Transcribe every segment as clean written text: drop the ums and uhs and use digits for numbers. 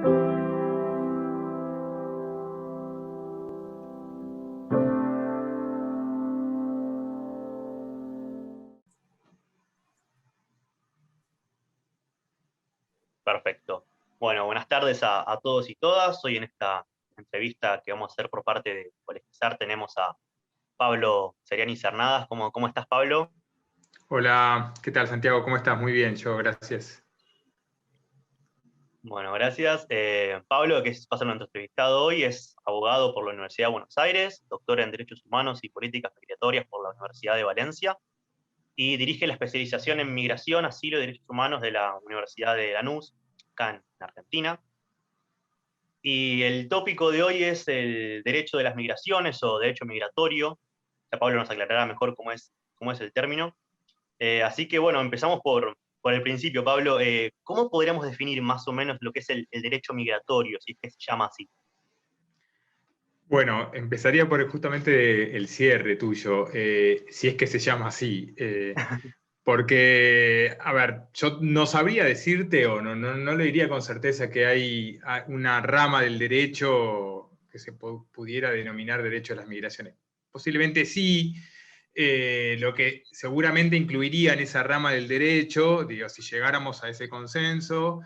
Perfecto. Bueno, buenas tardes a todos y todas. Hoy en esta entrevista que vamos a hacer por parte de Colegizar tenemos a Pablo Seriani Cernadas. ¿Cómo estás, Pablo? Hola, ¿qué tal, Santiago? ¿Cómo estás? Muy bien, yo, gracias. Bueno, gracias. Pablo, que va a ser nuestro entrevistado hoy, es abogado por la Universidad de Buenos Aires, doctor en Derechos Humanos y Políticas Migratorias por la Universidad de Valencia y dirige la especialización en Migración, Asilo y Derechos Humanos de la Universidad de Lanús, acá en Argentina. Y el tópico de hoy es el derecho de las migraciones o derecho migratorio. Ya Pablo nos aclarará mejor cómo es el término. Así que bueno, empezamos por el principio, Pablo. ¿Cómo podríamos definir más o menos lo que es el derecho migratorio, si es que se llama así? Bueno, empezaría por justamente el cierre tuyo, si es que se llama así. Porque, a ver, yo no sabría decirte o no le diría con certeza que hay una rama del derecho que se pudiera denominar derecho a las migraciones. Posiblemente sí, lo que seguramente incluiría en esa rama del derecho, digo, si llegáramos a ese consenso,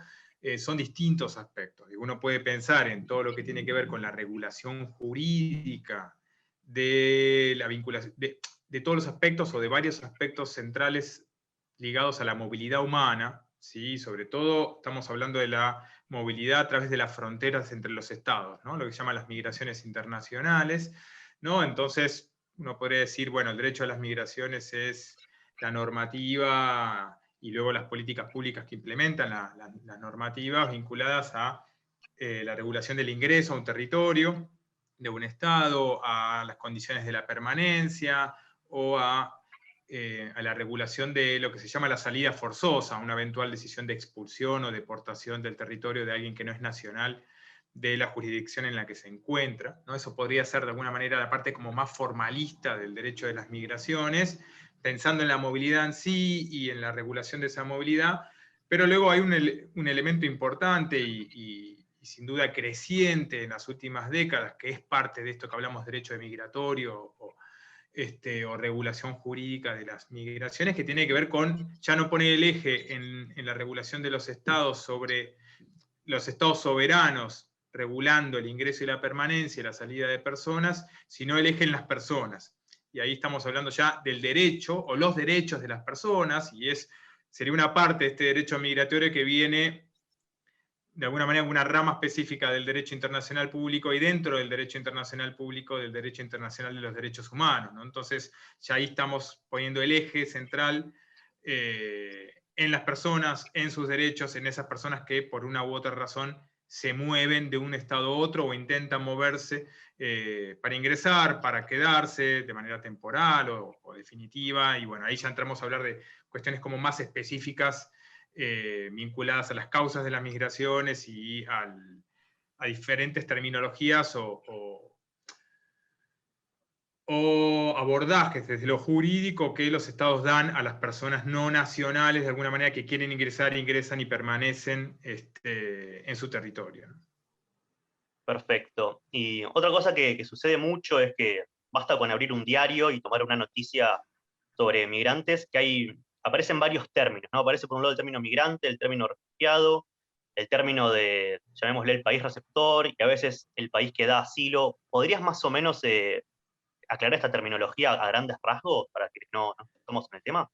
son distintos aspectos. Y uno puede pensar en todo lo que tiene que ver con la regulación jurídica de la vinculación, de todos los aspectos o de varios aspectos centrales ligados a la movilidad humana, ¿sí? Sobre todo estamos hablando de la movilidad a través de las fronteras entre los estados, ¿no? Lo que se llaman las migraciones internacionales, ¿no? Entonces, uno podría decir, bueno, el derecho a las migraciones es la normativa y luego las políticas públicas que implementan las normativas vinculadas a la regulación del ingreso a un territorio de un estado, a las condiciones de la permanencia o a la regulación de lo que se llama la salida forzosa, una eventual decisión de expulsión o deportación del territorio de alguien que no es nacional de la jurisdicción en la que se encuentra, ¿no? Eso podría ser de alguna manera la parte como más formalista del derecho de las migraciones, pensando en la movilidad en sí y en la regulación de esa movilidad, pero luego hay un elemento importante y sin duda creciente en las últimas décadas, que es parte de esto que hablamos de derecho de migratorio o regulación jurídica de las migraciones, que tiene que ver con, ya no poner el eje en la regulación de los estados sobre los estados soberanos regulando el ingreso y la permanencia y la salida de personas, sino el eje en las personas. Y ahí estamos hablando ya del derecho o los derechos de las personas, y sería una parte de este derecho migratorio que viene de alguna manera una rama específica del derecho internacional público y dentro del derecho internacional público del derecho internacional de los derechos humanos, ¿no? Entonces ya ahí estamos poniendo el eje central en las personas, en sus derechos, en esas personas que por una u otra razón se mueven de un estado a otro o intentan moverse para ingresar, para quedarse de manera temporal o definitiva, y bueno, ahí ya entramos a hablar de cuestiones como más específicas vinculadas a las causas de las migraciones y a diferentes terminologías o abordajes desde lo jurídico que los estados dan a las personas no nacionales, de alguna manera, que quieren ingresar, ingresan y permanecen en su territorio, ¿no? Perfecto. Y otra cosa que sucede mucho es que basta con abrir un diario y tomar una noticia sobre migrantes, que aparecen varios términos, ¿no? Aparece por un lado el término migrante, el término refugiado, el término de, llamémosle, el país receptor, y a veces el país que da asilo. ¿Podrías más o menos aclarar esta terminología a grandes rasgos para que no estemos en el tema?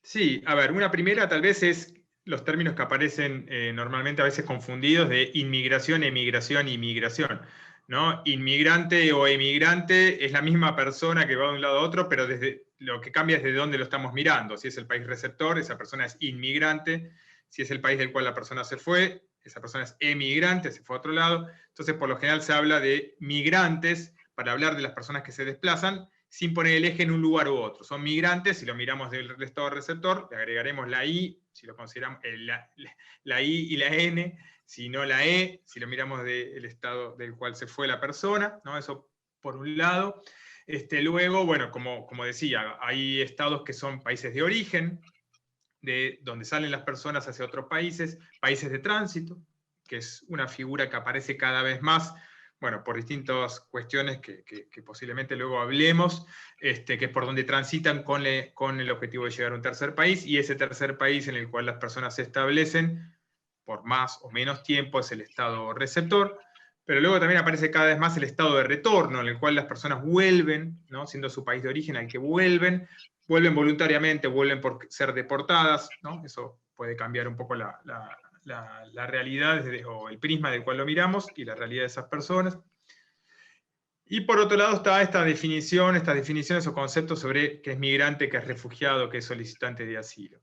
Sí, a ver, una primera tal vez es los términos que aparecen normalmente a veces confundidos de inmigración, emigración y migración, ¿no? Inmigrante o emigrante es la misma persona que va de un lado a otro, pero desde, lo que cambia es desde dónde lo estamos mirando. Si es el país receptor, esa persona es inmigrante. Si es el país del cual la persona se fue, esa persona es emigrante, se fue a otro lado. Entonces, por lo general se habla de migrantes para hablar de las personas que se desplazan, sin poner el eje en un lugar u otro. Son migrantes, si lo miramos del estado receptor, le agregaremos la I, si lo consideramos la I y la N, si no la E, si lo miramos del estado del cual se fue la persona, ¿no? Eso por un lado. Luego, bueno, como decía, hay estados que son países de origen, de donde salen las personas hacia otros países, países de tránsito. que es una figura que aparece cada vez más, bueno, por distintas cuestiones que posiblemente luego hablemos, que es por donde transitan con el objetivo de llegar a un tercer país, y ese tercer país en el cual las personas se establecen por más o menos tiempo es el estado receptor, pero luego también aparece cada vez más el estado de retorno, en el cual las personas vuelven, ¿no? Siendo su país de origen al que vuelven voluntariamente, vuelven por ser deportadas, ¿no? Eso puede cambiar un poco la realidad o el prisma del cual lo miramos y la realidad de esas personas. Y por otro lado está estas definiciones o conceptos sobre qué es migrante, qué es refugiado, qué es solicitante de asilo.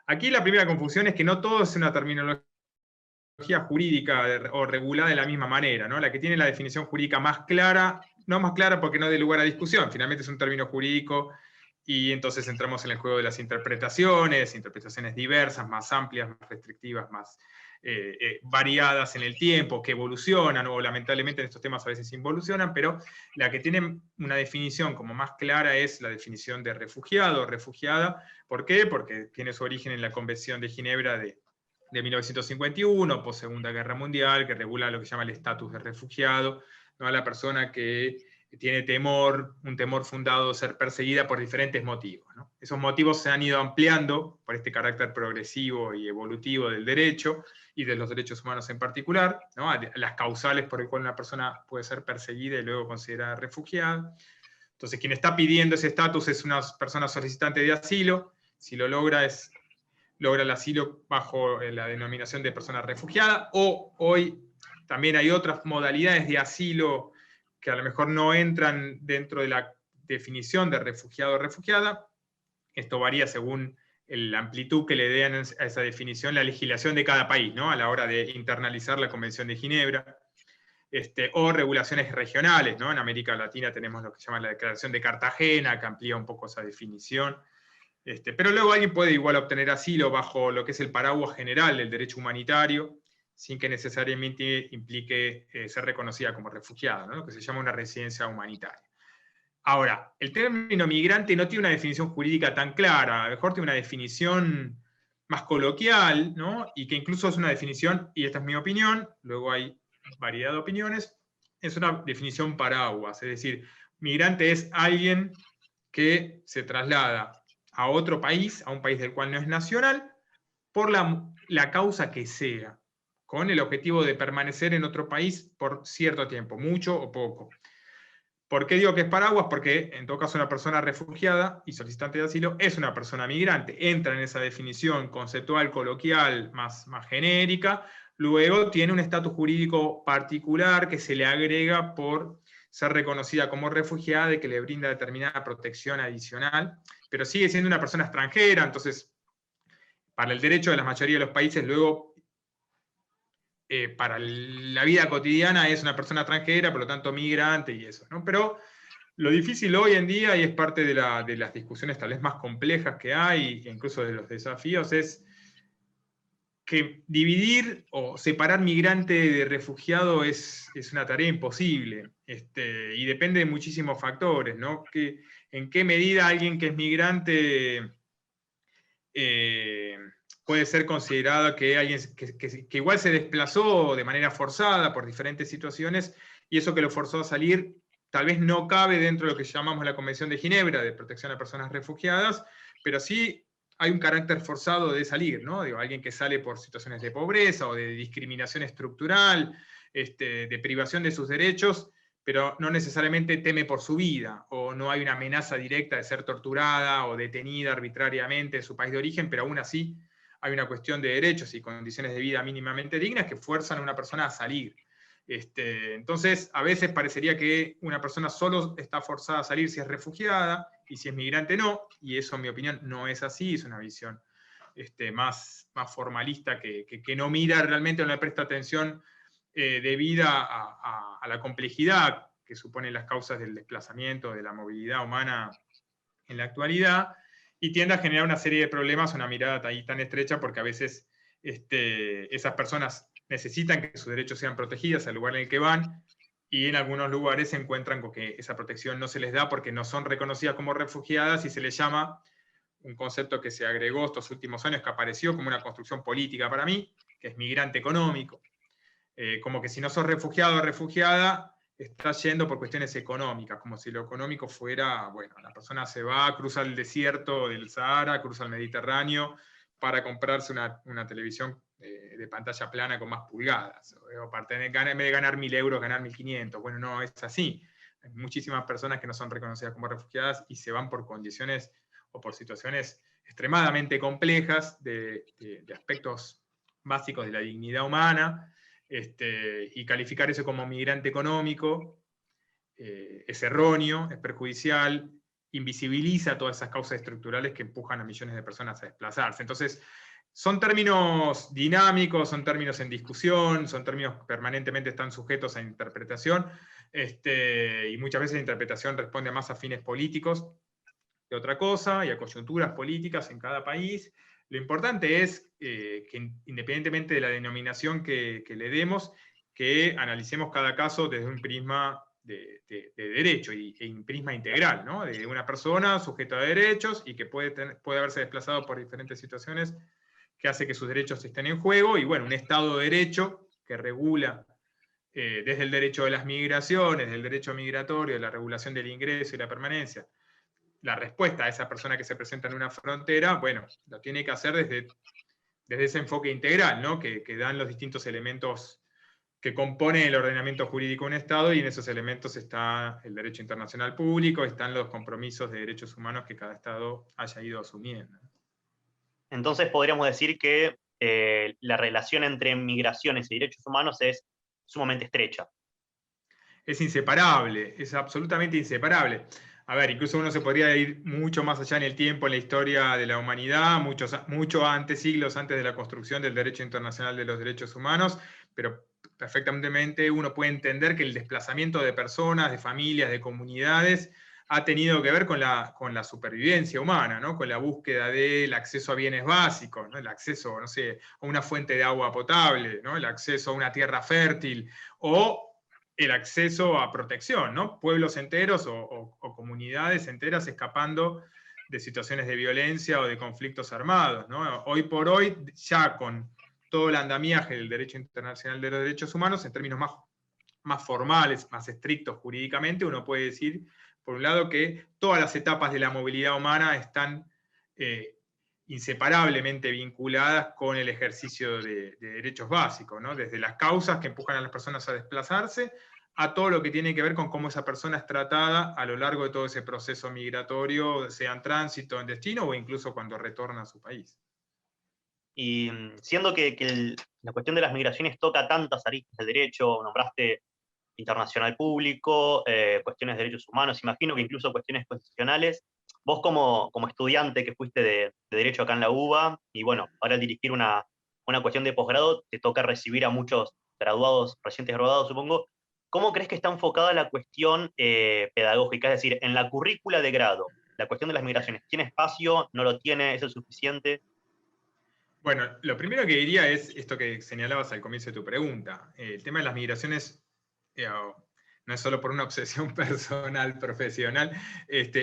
Aquí la primera confusión es que no todo es una terminología jurídica o regulada de la misma manera, ¿no? La que tiene la definición jurídica más clara, no más clara porque no dé lugar a discusión, finalmente es un término jurídico y entonces entramos en el juego de las interpretaciones diversas, más amplias, más restrictivas, más variadas en el tiempo, que evolucionan, o lamentablemente en estos temas a veces involucionan, pero la que tiene una definición como más clara es la definición de refugiado o refugiada. ¿Por qué? Porque tiene su origen en la Convención de Ginebra de 1951, post Segunda Guerra Mundial, que regula lo que se llama el estatus de refugiado, ¿no? A la persona que tiene un temor fundado de ser perseguida por diferentes motivos, ¿no? Esos motivos se han ido ampliando por este carácter progresivo y evolutivo del derecho, y de los derechos humanos en particular, ¿no? Las causales por las cuales una persona puede ser perseguida y luego considerada refugiada. Entonces, quien está pidiendo ese estatus es una persona solicitante de asilo. Si lo logra, logra el asilo bajo la denominación de persona refugiada, o hoy también hay otras modalidades de asilo que a lo mejor no entran dentro de la definición de refugiado o refugiada. Esto varía según la amplitud que le den a esa definición la legislación de cada país, ¿no? A la hora de internalizar la Convención de Ginebra. O regulaciones regionales, ¿no? En América Latina tenemos lo que se llama la Declaración de Cartagena, que amplía un poco esa definición. Pero luego alguien puede igual obtener asilo bajo lo que es el paraguas general del derecho humanitario, sin que necesariamente implique ser reconocida como refugiada, ¿no? Lo que se llama una residencia humanitaria. Ahora, el término migrante no tiene una definición jurídica tan clara, a lo mejor tiene una definición más coloquial, ¿no? Y que incluso es una definición, y esta es mi opinión, luego hay variedad de opiniones, es una definición paraguas, es decir, migrante es alguien que se traslada a otro país, a un país del cual no es nacional, por la causa que sea, con el objetivo de permanecer en otro país por cierto tiempo, mucho o poco. ¿Por qué digo que es paraguas? Porque en todo caso una persona refugiada y solicitante de asilo es una persona migrante, entra en esa definición conceptual, coloquial, más genérica, luego tiene un estatus jurídico particular que se le agrega por ser reconocida como refugiada y que le brinda determinada protección adicional, pero sigue siendo una persona extranjera, entonces para el derecho de la mayoría de los países luego para la vida cotidiana es una persona extranjera, por lo tanto migrante y eso, ¿no? Pero lo difícil hoy en día, y es parte de las discusiones tal vez más complejas que hay, e incluso de los desafíos, es que dividir o separar migrante de refugiado es una tarea imposible, y depende de muchísimos factores, ¿no? En qué medida alguien que es migrante puede ser considerado que alguien que igual se desplazó de manera forzada por diferentes situaciones, y eso que lo forzó a salir tal vez no cabe dentro de lo que llamamos la Convención de Ginebra de protección a personas refugiadas, pero sí hay un carácter forzado de salir, ¿no? Digo, alguien que sale por situaciones de pobreza o de discriminación estructural, de privación de sus derechos, pero no necesariamente teme por su vida, o no hay una amenaza directa de ser torturada o detenida arbitrariamente en su país de origen, pero aún así hay una cuestión de derechos y condiciones de vida mínimamente dignas que fuerzan a una persona a salir. Entonces, a veces parecería que una persona solo está forzada a salir si es refugiada, y si es migrante no, y eso en mi opinión no es así, es una visión más formalista que no mira realmente, no le presta atención debida a la complejidad que suponen las causas del desplazamiento, de la movilidad humana en la actualidad, y tiende a generar una serie de problemas, una mirada ahí tan estrecha, porque a veces esas personas necesitan que sus derechos sean protegidos al lugar en el que van, y en algunos lugares se encuentran con que esa protección no se les da porque no son reconocidas como refugiadas, y se les llama un concepto que se agregó estos últimos años, que apareció como una construcción política para mí, que es migrante económico. Como que si no sos refugiado o refugiada, estás yendo por cuestiones económicas, como si lo económico fuera, bueno, la persona se va, cruza el desierto del Sahara, cruza el Mediterráneo para comprarse una televisión de pantalla plana con más pulgadas, o para tener, en vez de ganar 1.000 euros, ganar 1.500. Bueno, no es así. Hay muchísimas personas que no son reconocidas como refugiadas y se van por condiciones o por situaciones extremadamente complejas de aspectos básicos de la dignidad humana, y calificar eso como migrante económico es erróneo, es perjudicial, invisibiliza todas esas causas estructurales que empujan a millones de personas a desplazarse. Entonces, son términos dinámicos, son términos en discusión, son términos que permanentemente están sujetos a interpretación, y muchas veces la interpretación responde más a fines políticos que otra cosa, y a coyunturas políticas en cada país. Lo importante es que independientemente de la denominación que le demos, que analicemos cada caso desde un prisma de derecho y un prisma integral, ¿no? De una persona sujeta a derechos y que puede haberse desplazado por diferentes situaciones que hace que sus derechos estén en juego, y bueno, un Estado de Derecho que regula desde el derecho de las migraciones, del derecho migratorio, la regulación del ingreso y la permanencia, la respuesta a esa persona que se presenta en una frontera, bueno, lo tiene que hacer desde ese enfoque integral, ¿no? que dan los distintos elementos que componen el ordenamiento jurídico de un Estado, y en esos elementos está el derecho internacional público, están los compromisos de derechos humanos que cada Estado haya ido asumiendo. Entonces podríamos decir que la relación entre migraciones y derechos humanos es sumamente estrecha. Es inseparable, es absolutamente inseparable. A ver, incluso uno se podría ir mucho más allá en el tiempo, en la historia de la humanidad, mucho antes, siglos antes de la construcción del derecho internacional de los derechos humanos, pero perfectamente uno puede entender que el desplazamiento de personas, de familias, de comunidades, ha tenido que ver con la supervivencia humana, ¿no? Con la búsqueda del acceso a bienes básicos, ¿no? El acceso, no sé, a una fuente de agua potable, ¿no? El acceso a una tierra fértil, o el acceso a protección, ¿no? Pueblos enteros o comunidades enteras escapando de situaciones de violencia o de conflictos armados, ¿no? Hoy por hoy, ya con todo el andamiaje del derecho internacional de los derechos humanos, en términos más formales, más estrictos jurídicamente, uno puede decir, por un lado, que todas las etapas de la movilidad humana están inseparablemente vinculadas con el ejercicio de derechos básicos, ¿no? Desde las causas que empujan a las personas a desplazarse, a todo lo que tiene que ver con cómo esa persona es tratada a lo largo de todo ese proceso migratorio, sea en tránsito, en destino, o incluso cuando retorna a su país. Y siendo que la cuestión de las migraciones toca tantas aristas del derecho, nombraste internacional público, cuestiones de derechos humanos, imagino que incluso cuestiones constitucionales. Vos como estudiante que fuiste de Derecho acá en la UBA, y bueno, ahora al dirigir una cuestión de posgrado, te toca recibir a muchos graduados, recientes graduados, supongo. ¿Cómo crees que está enfocada la cuestión pedagógica? Es decir, en la currícula de grado, la cuestión de las migraciones, ¿tiene espacio? ¿No lo tiene? ¿Es el suficiente? Bueno, lo primero que diría es esto que señalabas al comienzo de tu pregunta. El tema de las migraciones no es solo por una obsesión personal, profesional,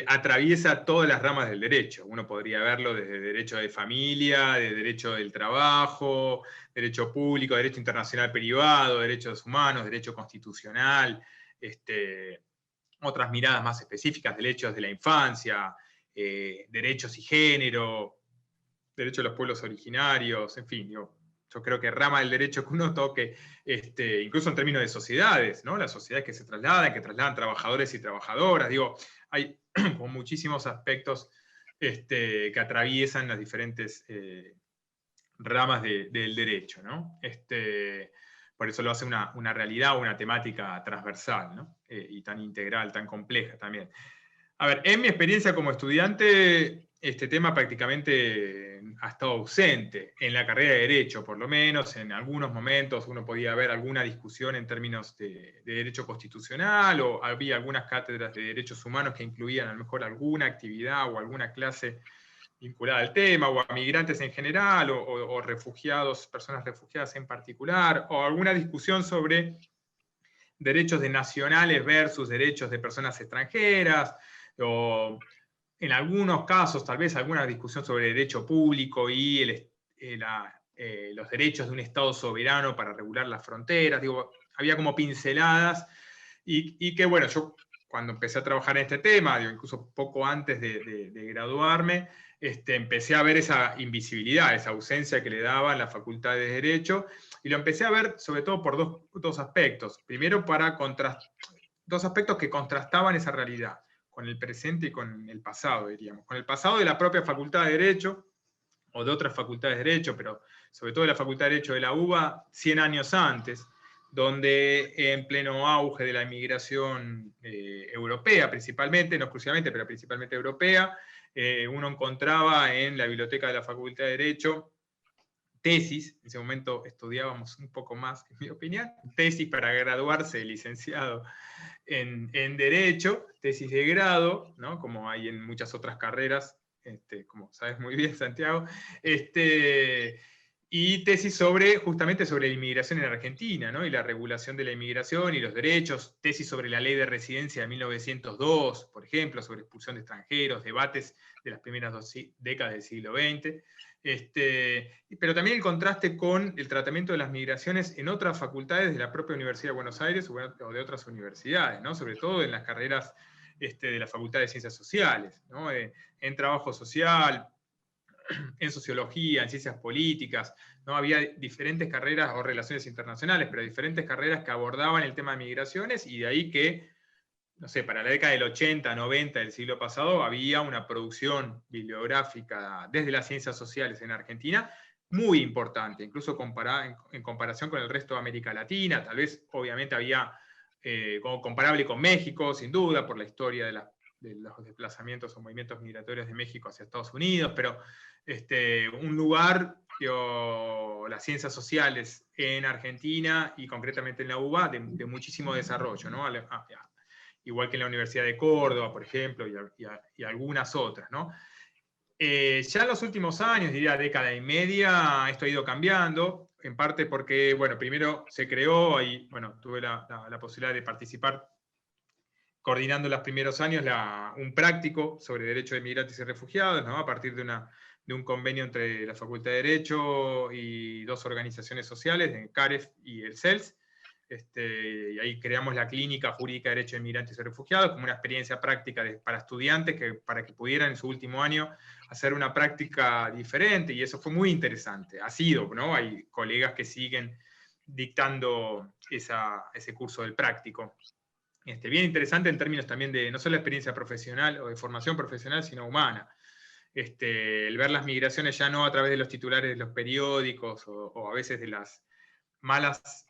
atraviesa todas las ramas del derecho. Uno podría verlo desde derecho de familia, de derecho del trabajo, derecho público, derecho internacional privado, derechos humanos, derecho constitucional, otras miradas más específicas, derechos de la infancia, derechos y género, derecho de los pueblos originarios, en fin, yo creo que rama del derecho que uno toque, incluso en términos de sociedades, ¿no? Las sociedades que se trasladan, que trasladan trabajadores y trabajadoras, digo, hay con muchísimos aspectos que atraviesan las diferentes ramas del derecho, ¿no? Por eso lo hace una realidad, una temática transversal, ¿no? Y tan integral, tan compleja también. A ver, en mi experiencia como estudiante, este tema prácticamente ha estado ausente en la carrera de Derecho, por lo menos. En algunos momentos uno podía ver alguna discusión en términos de derecho constitucional, o había algunas cátedras de derechos humanos que incluían a lo mejor alguna actividad o alguna clase vinculada al tema, o a migrantes en general, o refugiados, personas refugiadas en particular, o alguna discusión sobre derechos de nacionales versus derechos de personas extranjeras, o en algunos casos tal vez alguna discusión sobre derecho público y los derechos de un Estado soberano para regular las fronteras, digo, había como pinceladas, y que bueno, yo cuando empecé a trabajar en este tema, digo, incluso poco antes de graduarme, empecé a ver esa invisibilidad, esa ausencia que le daban las facultades de Derecho, y lo empecé a ver sobre todo por dos aspectos. Primero, dos aspectos que contrastaban esa realidad, con el presente y con el pasado, diríamos. Con el pasado de la propia Facultad de Derecho, o de otras facultades de Derecho, pero sobre todo de la Facultad de Derecho de la UBA, 100 años antes, donde en pleno auge de la inmigración europea, principalmente, no exclusivamente, pero principalmente europea, uno encontraba en la biblioteca de la Facultad de Derecho tesis, en ese momento estudiábamos un poco más, en mi opinión, tesis para graduarse de licenciado en Derecho, tesis de grado, ¿no? Como hay en muchas otras carreras, como sabes muy bien, Santiago, y tesis justamente sobre la inmigración en Argentina, ¿no? Y la regulación de la inmigración y los derechos, tesis sobre la ley de residencia de 1902, por ejemplo, sobre expulsión de extranjeros, debates de las primeras décadas del siglo XX. Pero también el contraste con el tratamiento de las migraciones en otras facultades de la propia Universidad de Buenos Aires o de otras universidades, ¿no? Sobre todo en las carreras de la Facultad de Ciencias Sociales, ¿no? En trabajo social, en sociología, en ciencias políticas, ¿no? Había diferentes carreras o relaciones internacionales, pero diferentes carreras que abordaban el tema de migraciones, y de ahí que, no sé, para la década del 80, 90 del siglo pasado, había una producción bibliográfica desde las ciencias sociales en Argentina muy importante, incluso en comparación con el resto de América Latina. Tal vez, obviamente, había como comparable con México, sin duda, por la historia de los desplazamientos o movimientos migratorios de México hacia Estados Unidos, pero un lugar, las ciencias sociales en Argentina y concretamente en la UBA, de muchísimo desarrollo, ¿no? Igual que en la Universidad de Córdoba, por ejemplo, y algunas otras, ¿no? Ya en los últimos años, diría década y media, esto ha ido cambiando, en parte porque, bueno, primero se creó, y bueno, tuve la posibilidad de participar coordinando en los primeros años un práctico sobre derechos de migrantes y refugiados, ¿no? A partir de un convenio entre la Facultad de Derecho y dos organizaciones sociales, el CAREF y el CELS. Y ahí creamos la Clínica Jurídica de Derecho de Migrantes y Refugiados como una experiencia práctica para estudiantes para que pudieran en su último año hacer una práctica diferente, y eso fue muy interesante. Ha sido, ¿no? Hay colegas que siguen dictando ese curso del práctico. Bien interesante en términos también de no solo experiencia profesional o de formación profesional, sino humana. El ver las migraciones ya no a través de los titulares de los periódicos o a veces de las malas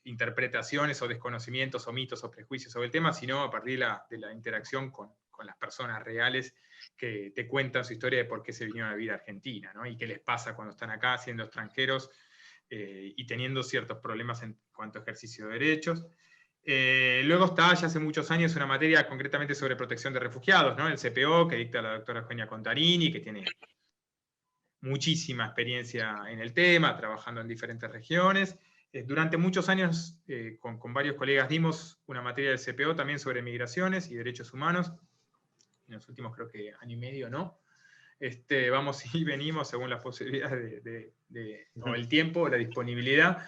interpretaciones o desconocimientos o mitos o prejuicios sobre el tema, sino a partir de la interacción con las personas reales que te cuentan su historia de por qué se vinieron a vivir a Argentina, ¿no? Y qué les pasa cuando están acá siendo extranjeros y teniendo ciertos problemas en cuanto a ejercicio de derechos. Luego está, ya hace muchos años, una materia concretamente sobre protección de refugiados, ¿no? El CPO, que dicta la doctora Eugenia Contarini, que tiene muchísima experiencia en el tema, trabajando en diferentes regiones. Durante muchos años, con varios colegas, dimos una materia del CPO también sobre migraciones y derechos humanos. En los últimos, creo que año y medio, ¿no? Vamos y venimos según las posibilidades o el tiempo, o la disponibilidad.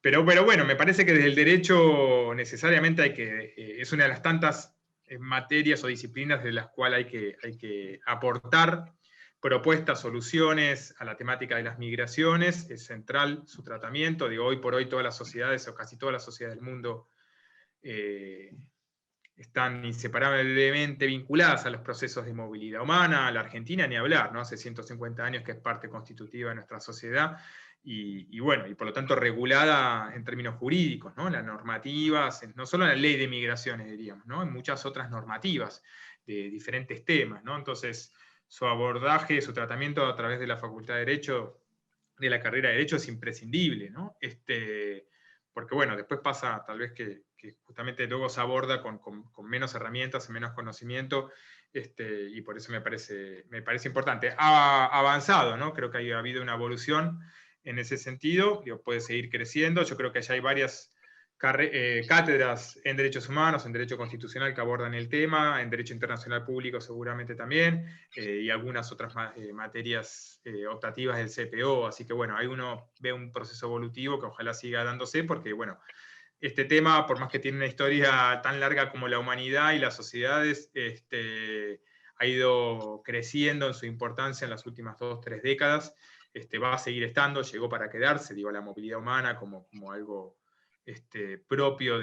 Pero bueno, me parece que desde el derecho necesariamente es una de las tantas materias o disciplinas de las cuales hay que aportar propuestas, soluciones a la temática de las migraciones. Es central su tratamiento. Digo, hoy por hoy todas las sociedades, o casi todas las sociedades del mundo, están inseparablemente vinculadas a los procesos de movilidad humana. La Argentina, ni hablar, ¿no? Hace 150 años que es parte constitutiva de nuestra sociedad. Y bueno, y por lo tanto regulada en términos jurídicos, ¿no? Las normativas, no solo en la ley de migraciones, diríamos, ¿no? En muchas otras normativas de diferentes temas, ¿no? Entonces, su abordaje, su tratamiento a través de la Facultad de Derecho, de la carrera de Derecho, es imprescindible, ¿no? Porque bueno, después pasa tal vez que justamente luego se aborda con menos herramientas, menos conocimiento, y por eso me parece importante. Ha avanzado, ¿no? Creo que ha habido una evolución en ese sentido, puede seguir creciendo. Yo creo que ya hay varias cátedras en Derechos Humanos, en Derecho Constitucional que abordan el tema, en Derecho Internacional Público seguramente también, y algunas otras materias optativas del CPO, así que bueno, ahí uno ve un proceso evolutivo que ojalá siga dándose, porque bueno, este tema, por más que tiene una historia tan larga como la humanidad y las sociedades, ha ido creciendo en su importancia en las últimas 2 o 3 décadas, va a seguir estando, llegó para quedarse, digo, la movilidad humana como algo propio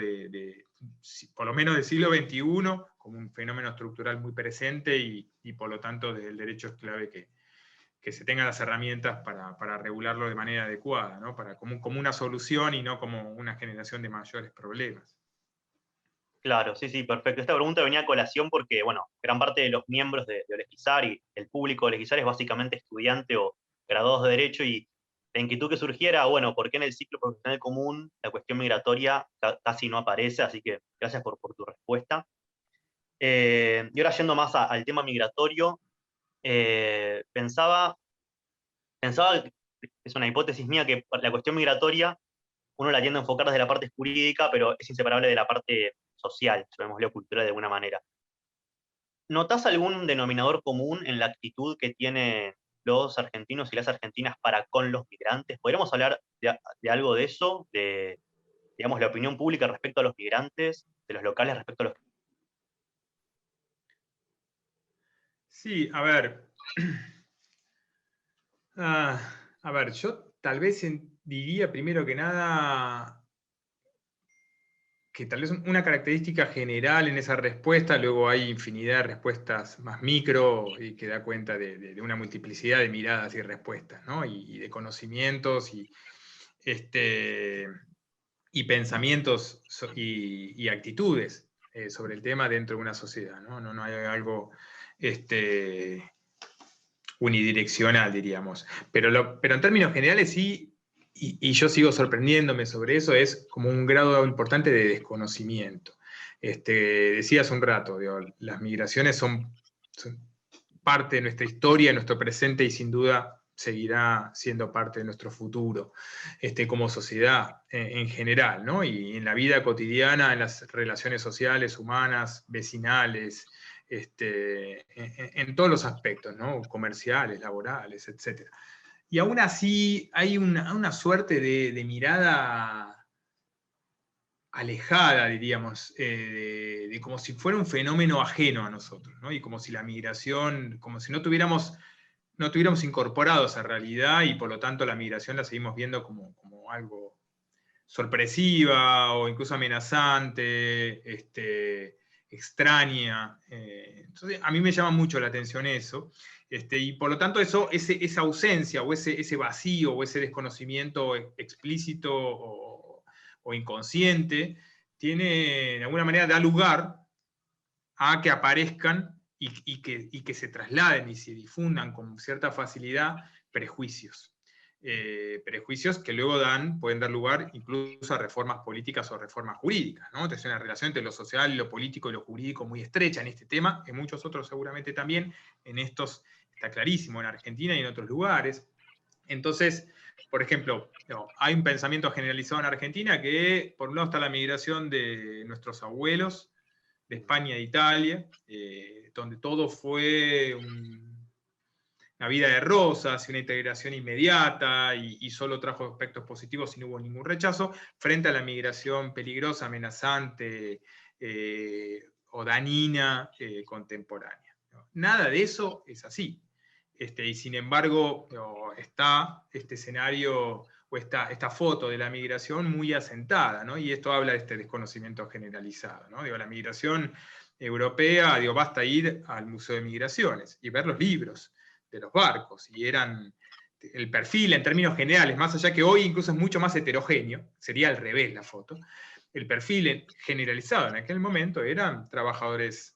por lo menos del siglo XXI, como un fenómeno estructural muy presente, y por lo tanto desde el derecho es clave que se tengan las herramientas para regularlo de manera adecuada, ¿no? Como una solución y no como una generación de mayores problemas. Claro, sí, sí, perfecto. Esta pregunta venía a colación porque, bueno, gran parte de los miembros de Olesquizar y el público de Olesquizar es básicamente estudiante o graduados de Derecho, y la inquietud que surgiera, bueno, ¿por qué en el ciclo profesional común la cuestión migratoria casi no aparece? Así que gracias por tu respuesta. Y ahora yendo más al tema migratorio, pensaba, es una hipótesis mía, que la cuestión migratoria uno la tiende a enfocar desde la parte jurídica, pero es inseparable de la parte social, llamémoslo cultural de alguna manera. ¿Notás algún denominador común en la actitud que tienen los argentinos y las argentinas para con los migrantes? ¿Podríamos hablar de algo de eso? De, digamos, la opinión pública respecto a los migrantes, de los locales respecto a los... Sí, a ver. A ver, yo tal vez diría primero que nada que tal vez una característica general en esa respuesta, luego hay infinidad de respuestas más micro y que da cuenta de una multiplicidad de miradas y respuestas, ¿no? Y de conocimientos y pensamientos y actitudes sobre el tema dentro de una sociedad, ¿no? No hay algo unidireccional, diríamos. Pero en términos generales sí, y yo sigo sorprendiéndome sobre eso, es como un grado importante de desconocimiento. Decías un rato, digo, las migraciones son parte de nuestra historia, nuestro presente, y sin duda seguirá siendo parte de nuestro futuro, como sociedad en general, ¿no? Y en la vida cotidiana, en las relaciones sociales, humanas, vecinales, en todos los aspectos, ¿no? Comerciales, laborales, etc. Y aún así hay una suerte de mirada alejada, diríamos, de como si fuera un fenómeno ajeno a nosotros, ¿no? Y como si la migración, como si no tuviéramos incorporado esa realidad, y por lo tanto la migración la seguimos viendo como algo sorpresiva o incluso amenazante, extraña. Entonces, a mí me llama mucho la atención eso, y por lo tanto esa ausencia o ese vacío o ese desconocimiento explícito o inconsciente, de alguna manera da lugar a que aparezcan y que se trasladen y se difundan con cierta facilidad prejuicios. Prejuicios que luego pueden dar lugar incluso a reformas políticas o reformas jurídicas, ¿no? Entonces, una relación entre lo social, lo político y lo jurídico muy estrecha en este tema, en muchos otros seguramente también, en estos está clarísimo, en Argentina y en otros lugares. Entonces, por ejemplo, hay un pensamiento generalizado en Argentina que, por un lado, está la migración de nuestros abuelos, de España e Italia, donde todo fue una vida de rosas y una integración inmediata, y solo trajo aspectos positivos y no hubo ningún rechazo, frente a la migración peligrosa, amenazante o dañina contemporánea. Nada de eso es así. Y sin embargo, está este escenario o esta foto de la migración muy asentada, ¿no? Y esto habla de este desconocimiento generalizado, ¿no? Digo, la migración europea, basta ir al Museo de Migraciones y ver los libros de los barcos, y eran el perfil en términos generales, más allá que hoy incluso es mucho más heterogéneo, sería al revés la foto, el perfil generalizado en aquel momento eran trabajadores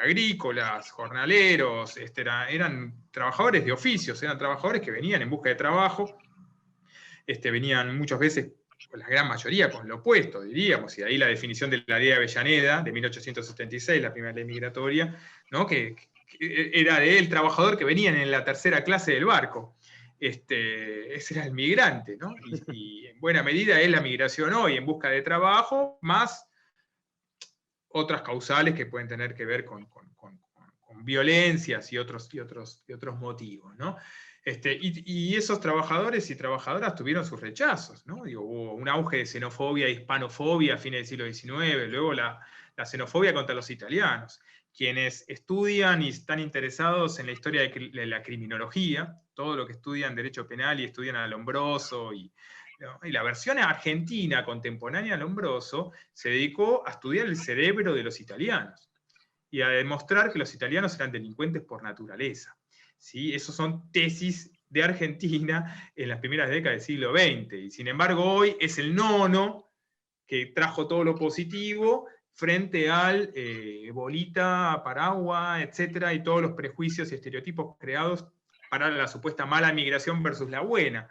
agrícolas, jornaleros, eran trabajadores de oficios, eran trabajadores que venían en busca de trabajo, venían muchas veces, la gran mayoría, con lo opuesto, diríamos, y ahí la definición de la ley de Avellaneda, de 1876, la primera ley migratoria, ¿no? que era del trabajador que venían en la tercera clase del barco. ese era el migrante, ¿no? Y en buena medida es la migración hoy en busca de trabajo, más otras causales que pueden tener que ver con violencias y otros motivos, ¿no? Y esos trabajadores y trabajadoras tuvieron sus rechazos, ¿no? Digo, hubo un auge de xenofobia e hispanofobia a fines del siglo XIX, luego la xenofobia contra los italianos. Quienes estudian y están interesados en la historia de la criminología, todo lo que estudian derecho penal y estudian a Lombroso ¿no? Y la versión argentina contemporánea a Lombroso se dedicó a estudiar el cerebro de los italianos y a demostrar que los italianos eran delincuentes por naturaleza. ¿Sí? Esas son tesis de Argentina en las primeras décadas del siglo XX, y sin embargo hoy es el nono que trajo todo lo positivo frente al bolita, paraguas, etcétera, y todos los prejuicios y estereotipos creados para la supuesta mala migración versus la buena.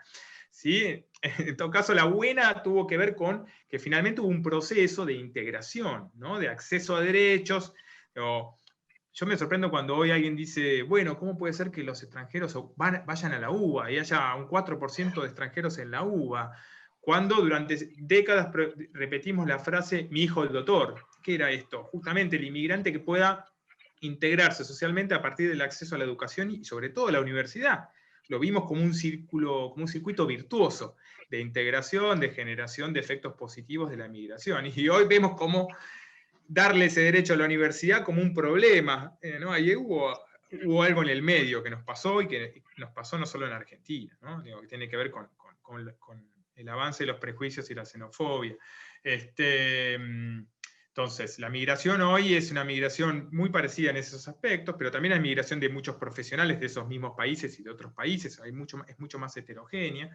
¿Sí? En todo caso, la buena tuvo que ver con que finalmente hubo un proceso de integración, ¿no? De acceso a derechos. Yo me sorprendo cuando hoy alguien dice, bueno, ¿cómo puede ser que los extranjeros vayan a la UBA y haya un 4% de extranjeros en la UBA? Cuando durante décadas repetimos la frase, mi hijo el doctor. ¿Qué era esto? Justamente el inmigrante que pueda integrarse socialmente a partir del acceso a la educación y sobre todo a la universidad. Lo vimos como un circuito virtuoso de integración, de generación de efectos positivos de la migración. Y hoy vemos cómo darle ese derecho a la universidad como un problema, ¿no? Ahí hubo algo en el medio que nos pasó y que nos pasó no solo en Argentina, ¿no? Digo, que tiene que ver con el avance de los prejuicios y la xenofobia. Entonces, la migración hoy es una migración muy parecida en esos aspectos, pero también hay migración de muchos profesionales de esos mismos países y de otros países, es mucho más heterogénea.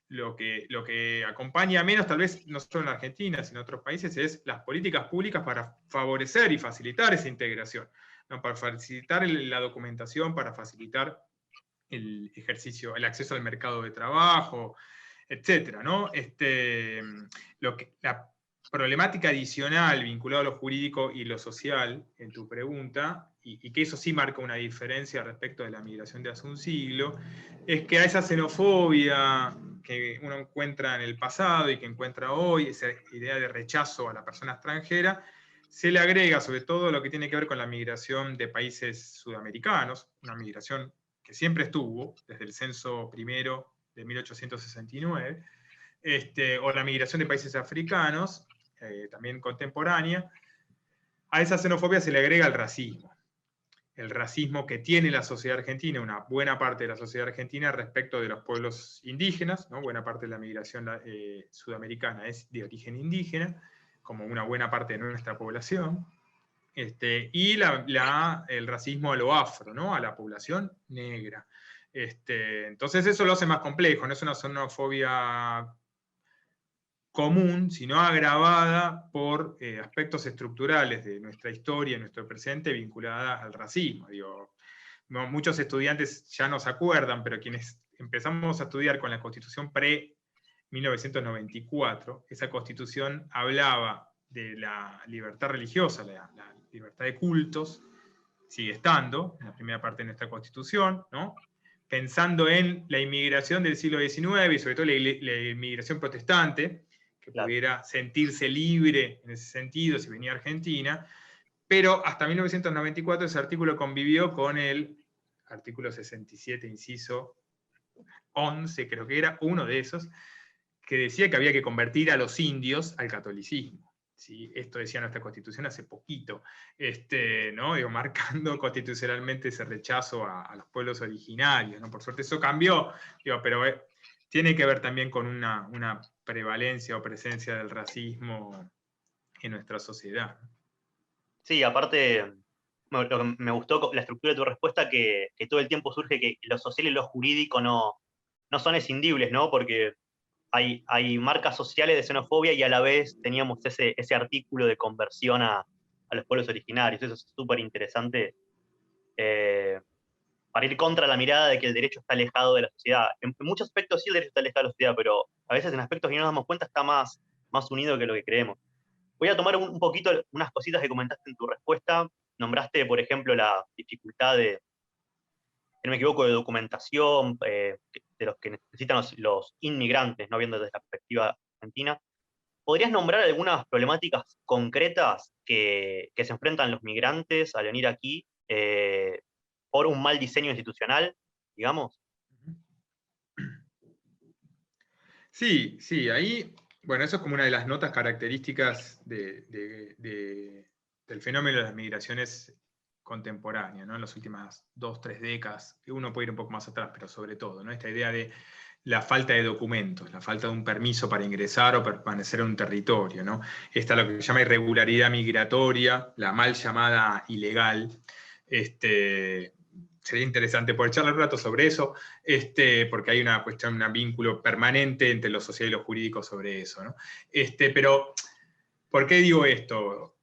Lo que acompaña menos, tal vez no solo en Argentina, sino en otros países, es las políticas públicas para favorecer y facilitar esa integración, ¿no? Para facilitar la documentación, para facilitar el ejercicio, el acceso al mercado de trabajo, etcétera, ¿no? La problemática adicional vinculada a lo jurídico y lo social, en tu pregunta, y que eso sí marca una diferencia respecto de la migración de hace un siglo, es que a esa xenofobia que uno encuentra en el pasado y que encuentra hoy, esa idea de rechazo a la persona extranjera, se le agrega sobre todo lo que tiene que ver con la migración de países sudamericanos, una migración que siempre estuvo, desde el censo primero de 1869, o la migración de países africanos, también contemporánea. A esa xenofobia se le agrega el racismo que tiene la sociedad argentina, una buena parte de la sociedad argentina respecto de los pueblos indígenas, ¿no? Buena parte de la migración sudamericana es de origen indígena, como una buena parte de nuestra población, y el racismo a lo afro, ¿no? A la población negra. Entonces eso lo hace más complejo, no es una xenofobia común, sino agravada por aspectos estructurales de nuestra historia, nuestro presente, vinculada al racismo. Digo, muchos estudiantes ya no se acuerdan, pero quienes empezamos a estudiar con la Constitución pre-1994, esa Constitución hablaba de la libertad religiosa, la libertad de cultos, sigue estando en la primera parte de nuestra Constitución, ¿no? Pensando en la inmigración del siglo XIX y sobre todo la inmigración protestante, que pudiera sentirse libre en ese sentido si venía a Argentina, pero hasta 1994 ese artículo convivió con el artículo 67, inciso 11, creo que era uno de esos, que decía que había que convertir a los indios al catolicismo. ¿Sí? Esto decía nuestra Constitución hace poquito, ¿no? Digo, marcando constitucionalmente ese rechazo a los pueblos originarios, ¿no? Por suerte eso cambió, digo, pero tiene que ver también con una prevalencia o presencia del racismo en nuestra sociedad. Sí, aparte, lo que me gustó la estructura de tu respuesta, que todo el tiempo surge que lo social y lo jurídico no son escindibles, ¿no? Porque hay marcas sociales de xenofobia y a la vez teníamos ese artículo de conversión a los pueblos originarios. Eso es súper interesante, para ir contra la mirada de que el derecho está alejado de la sociedad. En muchos aspectos sí el derecho está alejado de la sociedad, pero a veces en aspectos que no nos damos cuenta está más unido que lo que creemos. Voy a tomar un poquito unas cositas que comentaste en tu respuesta. Nombraste, por ejemplo, la dificultad de, si no me equivoco, de documentación, de los que necesitan los inmigrantes, no viendo desde la perspectiva argentina, ¿podrías nombrar algunas problemáticas concretas que se enfrentan los migrantes al venir aquí por un mal diseño institucional, digamos? Sí, sí, ahí, bueno, eso es como una de las notas características del fenómeno de las migraciones contemporáneas, ¿no? En las últimas 2, 3 décadas, uno puede ir un poco más atrás, pero sobre todo, ¿no? Esta idea de la falta de documentos, la falta de un permiso para ingresar o permanecer en un territorio, ¿no? Esta es lo que se llama irregularidad migratoria, la mal llamada ilegal. Sería interesante poder charlar un rato sobre eso, porque hay una cuestión, un vínculo permanente entre lo social y lo jurídico sobre eso, ¿no? Pero, ¿por qué digo esto?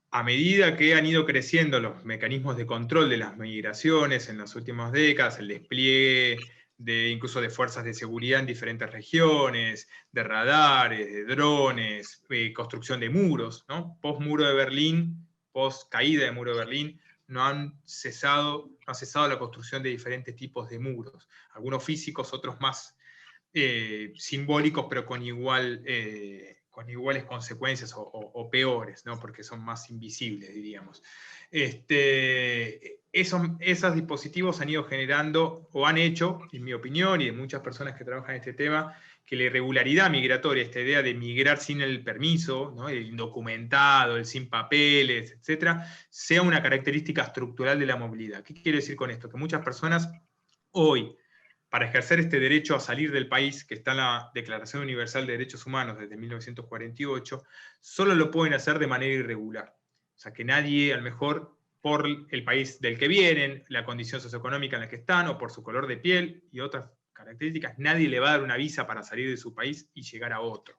A medida que han ido creciendo los mecanismos de control de las migraciones en las últimas décadas, el despliegue incluso de fuerzas de seguridad en diferentes regiones, de radares, de drones, construcción de muros, ¿no? Post muro de Berlín, post caída del muro de Berlín, no ha cesado la construcción de diferentes tipos de muros, algunos físicos, otros más simbólicos, pero con iguales consecuencias o peores, ¿no? Porque son más invisibles, diríamos. Esos dispositivos han ido generando, o han hecho, en mi opinión, y de muchas personas que trabajan en este tema, que la irregularidad migratoria, esta idea de migrar sin el permiso, ¿no? El indocumentado, el sin papeles, etcétera, sea una característica estructural de la movilidad. ¿Qué quiero decir con esto? Que muchas personas hoy, para ejercer este derecho a salir del país, que está en la Declaración Universal de Derechos Humanos desde 1948, solo lo pueden hacer de manera irregular. O sea, que nadie, a lo mejor, por el país del que vienen, la condición socioeconómica en la que están, o por su color de piel y otras características, nadie le va a dar una visa para salir de su país y llegar a otro,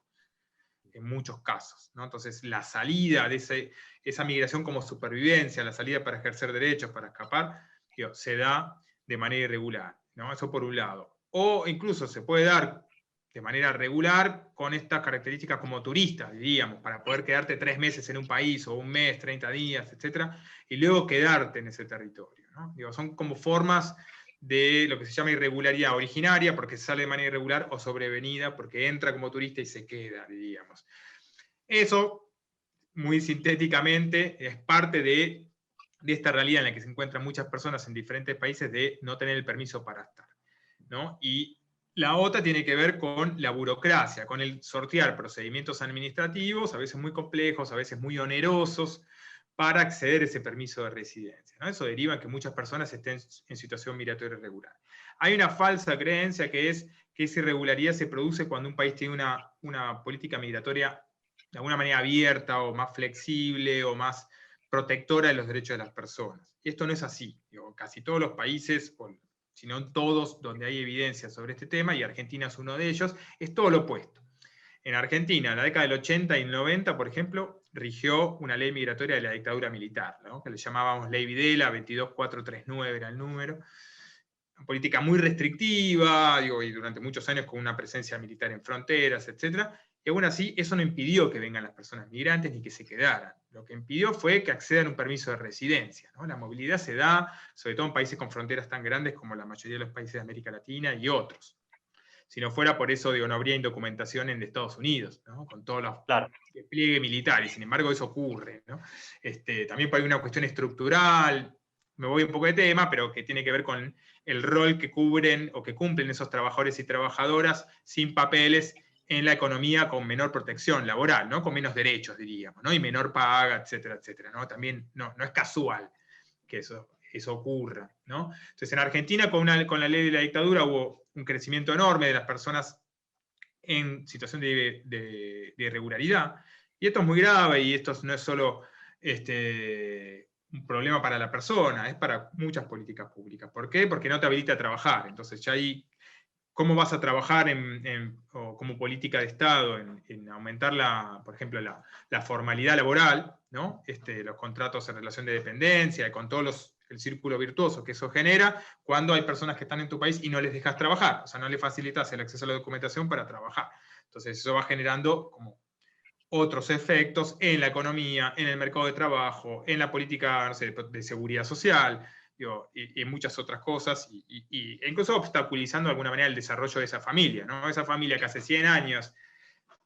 en muchos casos, ¿no? Entonces, la salida de esa migración como supervivencia, la salida para ejercer derechos, para escapar, se da de manera irregular, ¿no? Eso por un lado. O incluso se puede dar de manera regular con estas características como turista, diríamos, para poder quedarte 3 meses en un país, o un mes, 30 días, etcétera, y luego quedarte en ese territorio, ¿no? Son como formas de lo que se llama irregularidad originaria, porque sale de manera irregular, o sobrevenida, porque entra como turista y se queda, diríamos. Eso, muy sintéticamente, es parte de esta realidad en la que se encuentran muchas personas en diferentes países de no tener el permiso para estar, ¿no? Y la otra tiene que ver con la burocracia, con el sortear procedimientos administrativos, a veces muy complejos, a veces muy onerosos, para acceder a ese permiso de residencia, ¿no? Eso deriva en que muchas personas estén en situación migratoria irregular. Hay una falsa creencia que es que esa irregularidad se produce cuando un país tiene una política migratoria de alguna manera abierta o más flexible o más protectora de los derechos de las personas. Y esto no es así. Casi todos los países, si no todos, donde hay evidencia sobre este tema, y Argentina es uno de ellos, es todo lo opuesto. En Argentina, en la década del 80 y 90, por ejemplo, rigió una ley migratoria de la dictadura militar, ¿no? Que le llamábamos Ley Videla, 22439 era el número. Una política muy restrictiva, y durante muchos años con una presencia militar en fronteras, etc. Y aún así, eso no impidió que vengan las personas migrantes ni que se quedaran. Lo que impidió fue que accedan a un permiso de residencia, ¿no? La movilidad se da, sobre todo en países con fronteras tan grandes como la mayoría de los países de América Latina y otros. Si no fuera por eso, no habría indocumentación en Estados Unidos, ¿no? Con todos los despliegues militares. Sin embargo, eso ocurre, ¿no? También hay una cuestión estructural, me voy un poco de tema, pero que tiene que ver con el rol que cubren o que cumplen esos trabajadores y trabajadoras sin papeles en la economía con menor protección laboral, ¿no? Con menos derechos, diríamos, ¿no? Y menor paga, etcétera, etcétera, ¿no? También no es casual que eso ocurra, ¿no? Entonces, en Argentina, con la ley de la dictadura, hubo un crecimiento enorme de las personas en situación de irregularidad, y esto es muy grave, y esto no es solo un problema para la persona, es para muchas políticas públicas. ¿Por qué? Porque no te habilita a trabajar. Entonces, ya ahí, ¿cómo vas a trabajar como política de Estado en aumentar, por ejemplo, la formalidad laboral, ¿no? Los contratos en relación de dependencia, con todo el círculo virtuoso que eso genera, cuando hay personas que están en tu país y no les dejas trabajar, o sea, no les facilitas el acceso a la documentación para trabajar. Entonces, eso va generando como otros efectos en la economía, en el mercado de trabajo, en la política, no sé, de seguridad social, y muchas otras cosas, e incluso obstaculizando de alguna manera el desarrollo de esa familia, ¿no? Esa familia que hace 100 años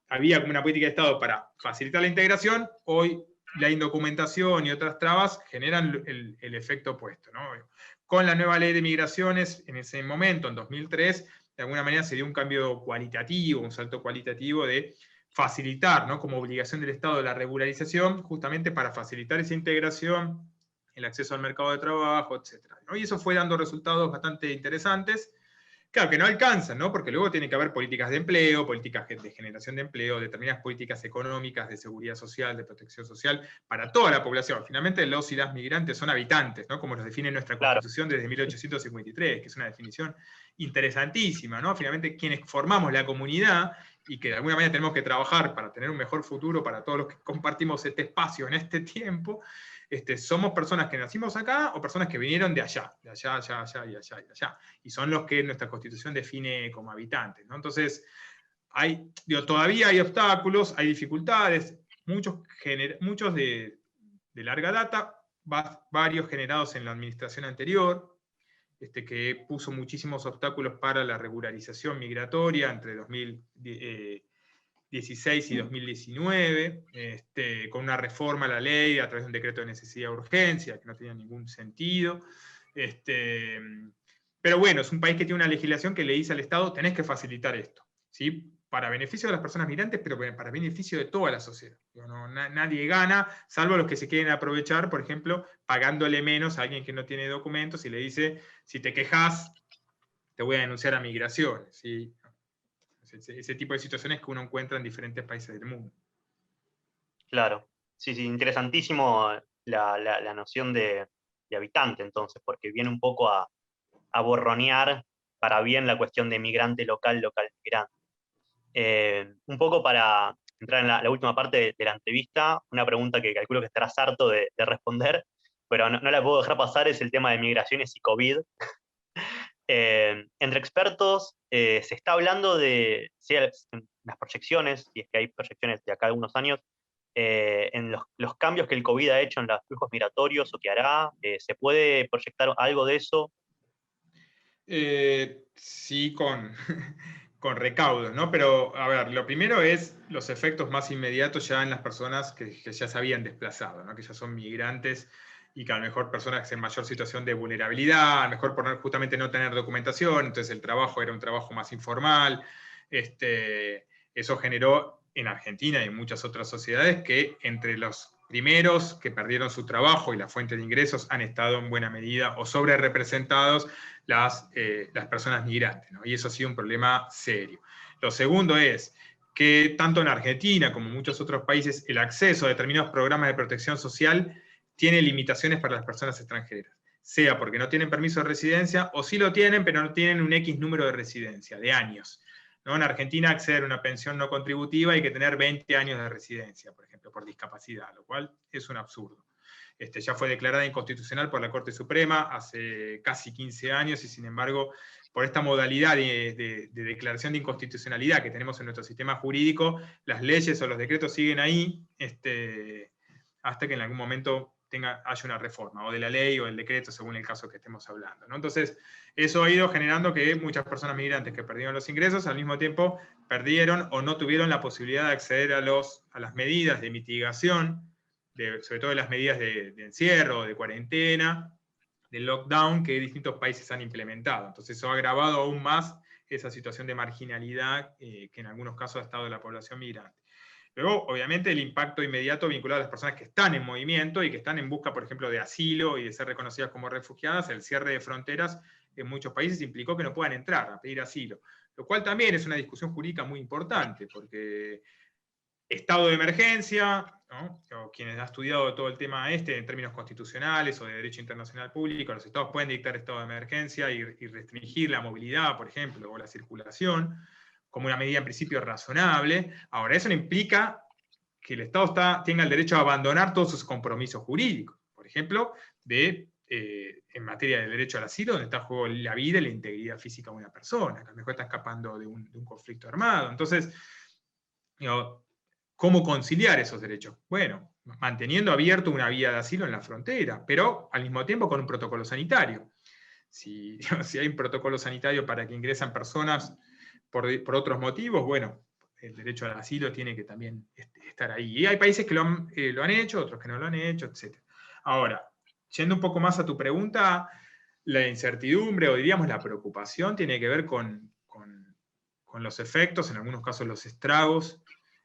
había como una política de Estado para facilitar la integración, hoy la indocumentación y otras trabas generan el efecto opuesto, ¿no? Con la nueva ley de migraciones, en ese momento, en 2003, de alguna manera se dio un cambio cualitativo, un salto cualitativo de facilitar, ¿no?, como obligación del Estado la regularización, justamente para facilitar esa integración, el acceso al mercado de trabajo, etc., ¿no? Y eso fue dando resultados bastante interesantes. Claro, que no alcanzan, ¿no? Porque luego tiene que haber políticas de empleo, políticas de generación de empleo, determinadas políticas económicas, de seguridad social, de protección social, para toda la población. Finalmente, los y las migrantes son habitantes, ¿no? Como nos define nuestra Claro, Constitución desde 1853, que es una definición interesantísima, ¿no? Finalmente, quienes formamos la comunidad y que de alguna manera tenemos que trabajar para tener un mejor futuro para todos los que compartimos este espacio en este tiempo, somos personas que nacimos acá o personas que vinieron de allá, allá, allá y allá y allá. Y son los que nuestra Constitución define como habitantes, ¿no? Entonces, todavía hay obstáculos, hay dificultades, muchos de larga data, varios generados en la administración anterior, que puso muchísimos obstáculos para la regularización migratoria entre 2016 y 2019, con una reforma a la ley a través de un decreto de necesidad de urgencia, que no tenía ningún sentido. Pero bueno, es un país que tiene una legislación que le dice al Estado, tenés que facilitar esto, ¿sí? Para beneficio de las personas migrantes, pero para beneficio de toda la sociedad. Nadie gana, salvo los que se quieren aprovechar, por ejemplo, pagándole menos a alguien que no tiene documentos y le dice, si te quejas, te voy a denunciar a migraciones, ¿sí? Ese tipo de situaciones que uno encuentra en diferentes países del mundo. claro. Sí, sí, interesantísimo la noción de habitante, entonces, porque viene un poco a borronear para bien la cuestión de migrante local, local migrante. Un poco para entrar en la última parte de la entrevista, una pregunta que calculo que estarás harto de responder, pero no la puedo dejar pasar, es el tema de migraciones y COVID. Entre expertos se está hablando de, si en las proyecciones, y es que hay proyecciones de acá a algunos años, en los cambios que el COVID ha hecho en los flujos migratorios o que hará, ¿se puede proyectar algo de eso? Sí, con recaudos, ¿no? Pero, a ver, lo primero es los efectos más inmediatos ya en las personas que ya se habían desplazado, ¿no? Que ya son migrantes y que a lo mejor personas en mayor situación de vulnerabilidad, a lo mejor por justamente no tener documentación, entonces el trabajo era un trabajo más informal. Eso generó en Argentina y en muchas otras sociedades que entre los primeros que perdieron su trabajo y la fuente de ingresos han estado en buena medida o sobre representados las personas migrantes, ¿no? Y eso ha sido un problema serio. Lo segundo es que tanto en Argentina como en muchos otros países el acceso a determinados programas de protección social tiene limitaciones para las personas extranjeras, sea porque no tienen permiso de residencia o sí lo tienen, pero no tienen un X número de residencia, de años, ¿no? En Argentina, acceder a una pensión no contributiva hay que tener 20 años de residencia, por ejemplo, por discapacidad, lo cual es un absurdo. Ya fue declarada inconstitucional por la Corte Suprema hace casi 15 años y sin embargo, por esta modalidad de declaración de inconstitucionalidad que tenemos en nuestro sistema jurídico, las leyes o los decretos siguen ahí hasta que en algún momento haya una reforma, o de la ley o del decreto, según el caso que estemos hablando, ¿no? Entonces, eso ha ido generando que muchas personas migrantes que perdieron los ingresos, al mismo tiempo perdieron o no tuvieron la posibilidad de acceder a las medidas de mitigación, sobre todo de las medidas de encierro, de cuarentena, del lockdown que distintos países han implementado. Entonces eso ha agravado aún más esa situación de marginalidad que en algunos casos ha estado la población migrante. Luego, obviamente, el impacto inmediato vinculado a las personas que están en movimiento y que están en busca, por ejemplo, de asilo y de ser reconocidas como refugiadas, el cierre de fronteras en muchos países implicó que no puedan entrar a pedir asilo, lo cual también es una discusión jurídica muy importante, porque estado de emergencia, ¿no? O quienes han estudiado todo el tema en términos constitucionales o de derecho internacional público, los estados pueden dictar estado de emergencia y restringir la movilidad, por ejemplo, o la circulación, como una medida en principio razonable. Ahora, eso no implica que el Estado tenga el derecho a abandonar todos sus compromisos jurídicos, por ejemplo, en materia de derecho al asilo, donde está en juego la vida y la integridad física de una persona, que a lo mejor está escapando de un conflicto armado. Entonces, ¿Cómo conciliar esos derechos? Bueno, manteniendo abierto una vía de asilo en la frontera, pero al mismo tiempo con un protocolo sanitario. Si, si hay un protocolo sanitario para que ingresan personas por otros motivos, bueno, el derecho al asilo tiene que también estar ahí. Y hay países que lo han hecho, otros que no lo han hecho, etc. Ahora, yendo un poco más a tu pregunta, la incertidumbre o diríamos la preocupación tiene que ver con los efectos, en algunos casos los estragos,